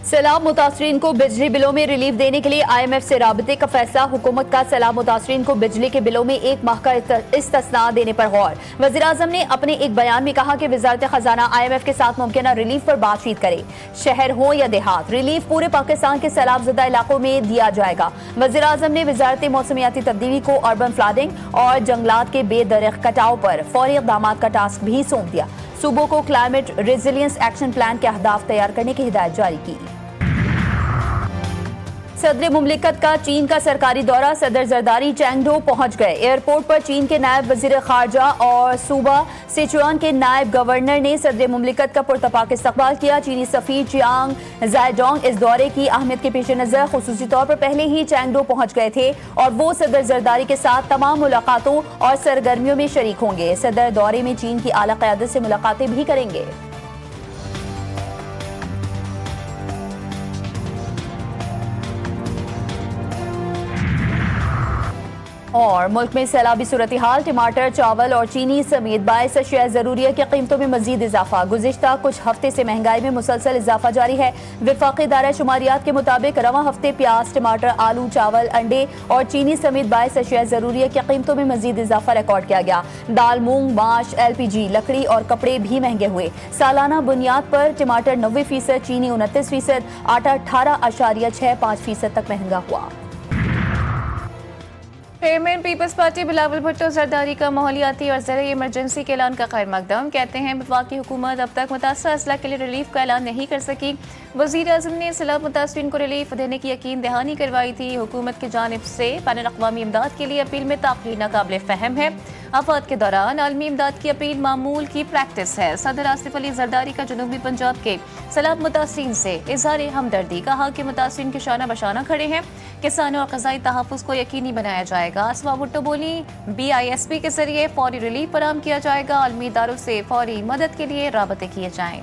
सैलाब मुतासरीन को बिजली बिलों में रिलीफ देने के लिए IMF से राबते का फैसला। हुकूमत का सैलाब मुतासरीन को बिजली के बिलों में 1 माह का इस्तिस्ना देने पर गौर। वज़ीर-ए-आज़म ने अपने एक बयान में कहा कि वज़ारत खजाना IMF के साथ मुमकिन रिलीफ पर बातचीत करे। शहर हो या देहात, रिलीफ पूरे पाकिस्तान के सैलाब ज़दा इलाकों में दिया जाएगा। वज़ीर-ए-आज़म ने वज़ारत मौसमियाती तब्दीली को अर्बन फ्लडिंग और जंगलात के बेदरख्त कटाव पर फौरी इक़दामात का टास्क भी सौंप दिया। सूबों को क्लाइमेट रेजिलियंस एक्शन प्लान के अहदाफ तैयार करने की हिदायत जारी की। सदर मुमलिकत का चीन का सरकारी दौरा। सदर जरदारी चैंगडो पहुंच गए। एयरपोर्ट पर चीन के नायब वजीर खारजा और सूबा सिचुआन के नायब गवर्नर ने सदर मुमलिकत का पुरतपाक इस्तकबाल किया। चीनी सफीर चियांग जायडोंग इस दौरे की अहमियत के पेश नजर खुसूसी तौर पर पहले ही चैंगडो पहुंच गए थे और वो सदर जरदारी के साथ तमाम मुलाकातों और सरगर्मियों में शरीक होंगे। सदर दौरे में चीन की आला क़यादत से मुलाकातें भी करेंगे। और मुल्क में सैलाबी सूरत हाल। टमाटर, चावल और चीनी समेत बाईस अशिया ज़रूरिया की कीमतों में मजीद इजाफा। गुज़िश्ता कुछ हफ्ते से महंगाई में मुसलसल इजाफा जारी है। वफाकी इदारा शुमारियात के मुताबिक रवां हफ्ते प्याज, टमाटर, आलू, चावल, अंडे और चीनी समेत बाईस अशिया ज़रूरिया की कीमतों में मजीद इजाफा रिकॉर्ड किया गया। दाल, मूंग, माश, LPG, लकड़ी और कपड़े भी महंगे हुए। सालाना बुनियाद पर टमाटर 90%, चीनी 29%, आटा 18.65% तक महंगा हुआ। Chairman People's Party Bilawal Bhutto Zardari का माहौलियाती और ज़राई इमरजेंसी के ऐलान का खैर मकदम। कहते हैं वफाकी हुकूमत अब तक मुतासर अजला के लिए रिलीफ का ऐलान नहीं कर सकी। वज़ीर-ए-आज़म ने सैलाब मुतासरीन को रिलीफ देने की यकीन दहानी करवाई थी। हुकूमत की जानिब से बैनुल अक़वामी इमदाद के लिए अपील में ताख़ीर नाक़ाबिल फ़हम है। आफात के दौरान आलमी इमदाद की अपील मामूल की प्रैक्टिस है। सदर आसिफ अली जरदारी का जनूबी पंजाब के सैलाब मुतासरीन से इज़हार हमदर्दी। कहा कि मुतासरीन के शाना बशाना खड़े हैं। किसानों और क़ज़ाई तहफ़्फ़ुज़ को यकीनी बनाया जाएगा। आसमा भुट्टो बोली, BISP के जरिए फौरी रिलीफ फराहम किया जाएगा। आलमी इदारों से फौरी मदद के लिए राबते किए जाएँ।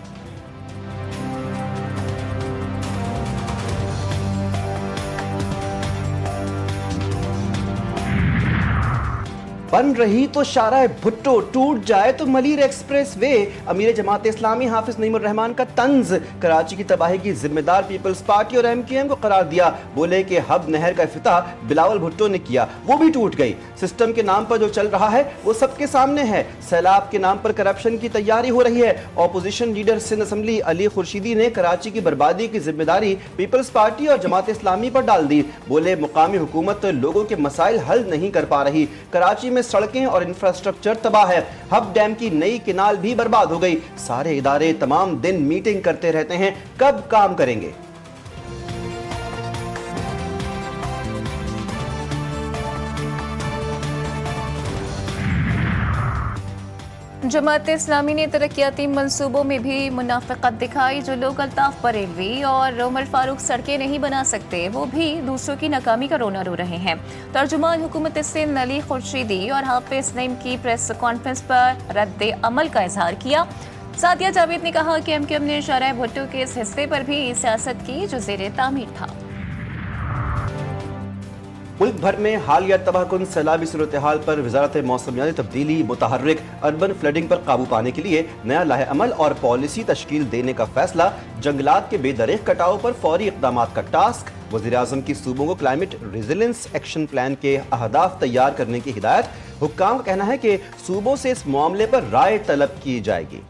बन रही तो शारा भुट्टो, टूट जाए तो मलीर एक्सप्रेस वे। अमीर जमात इस्लामी हाफिज नईमुर रहमान का तंज। कराची की तबाही की जिम्मेदार पीपल्स पार्टी और MQM को करार दिया। बोले कि हब नहर का इफ्तिताह बिलावल भुट्टो ने किया, वो भी टूट गई। सिस्टम के नाम पर जो चल रहा है वो सबके सामने है। सैलाब के नाम पर करप्शन की तैयारी हो रही है। Opposition leader Sindh assembly Ali Khurshidi ने कराची की बर्बादी की जिम्मेदारी पीपल्स पार्टी और जमात इस्लामी पर डाल दी। बोले मुकामी हुकूमत लोगों के मसाइल हल नहीं कर पा रही। कराची में सड़कें और इंफ्रास्ट्रक्चर तबाह है। हब डैम की नई किनाल भी बर्बाद हो गई। सारे इदारे तमाम दिन मीटिंग करते रहते हैं, कब काम करेंगे। जमात इस्लामी ने तरक्याती मंसूबों में भी मुनाफिकत दिखाई। जो लोग अल्ताफ बरेलवी और उमर फारूक सड़कें नहीं बना सकते, वो भी दूसरों की नाकामी का रोना रो रहे हैं। तर्जुमान हुकूमत सिंध अली खुर्शीदी और हाफिज नईम की प्रेस कॉन्फ्रेंस पर रद्द अमल का इजहार किया। सादिया जावेद ने कहा कि MQM ने शारा भुट्टो के इस हिस्से पर भी सियासत की जो ज़ेरे तामीर था। मुल्क भर में हालिया तबाहकुन सैलाबी सूरत हाल पर वजारत मौसमियाती तब्दीली मुतहर्रिक अर्बन फ्लडिंग पर काबू पाने के लिए नया लाहे अमल और पॉलिसी तश्कील देने का फैसला। जंगलात के बेदरख्त कटाव पर फौरी इक़दामात का टास्क। वज़ीर-ए-आज़म की सूबों को क्लाइमेट रेजिलियंस एक्शन प्लान के अहदाफ तैयार करने की हिदायत। हुक्काम का कहना है कि सूबों से इस मामले पर राय तलब की जाएगी।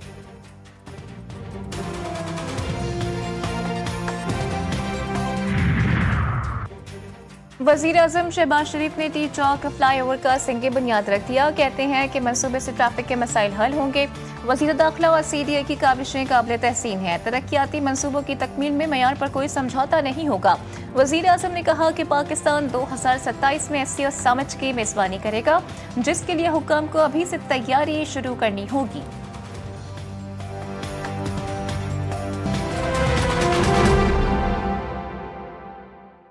वज़ीर-ए-आज़म शहबाज शरीफ ने टी चौक फ्लाईओवर का सिंगे बुनियाद रख दिया। कहते हैं कि मंसूबे से ट्रैफिक के मसाइल हल होंगे। वज़ीर दाखिला और CDA की काविशें काबिल तहसीन हैं। तरक्याती मंसूबों की तकमील में मयार पर कोई समझौता नहीं होगा। वज़ीर-ए-आज़म ने कहा कि पाकिस्तान 2027 में SCO समिट की मेज़बानी करेगा, जिसके लिए हुक्काम को अभी से तैयारी शुरू करनी होगी।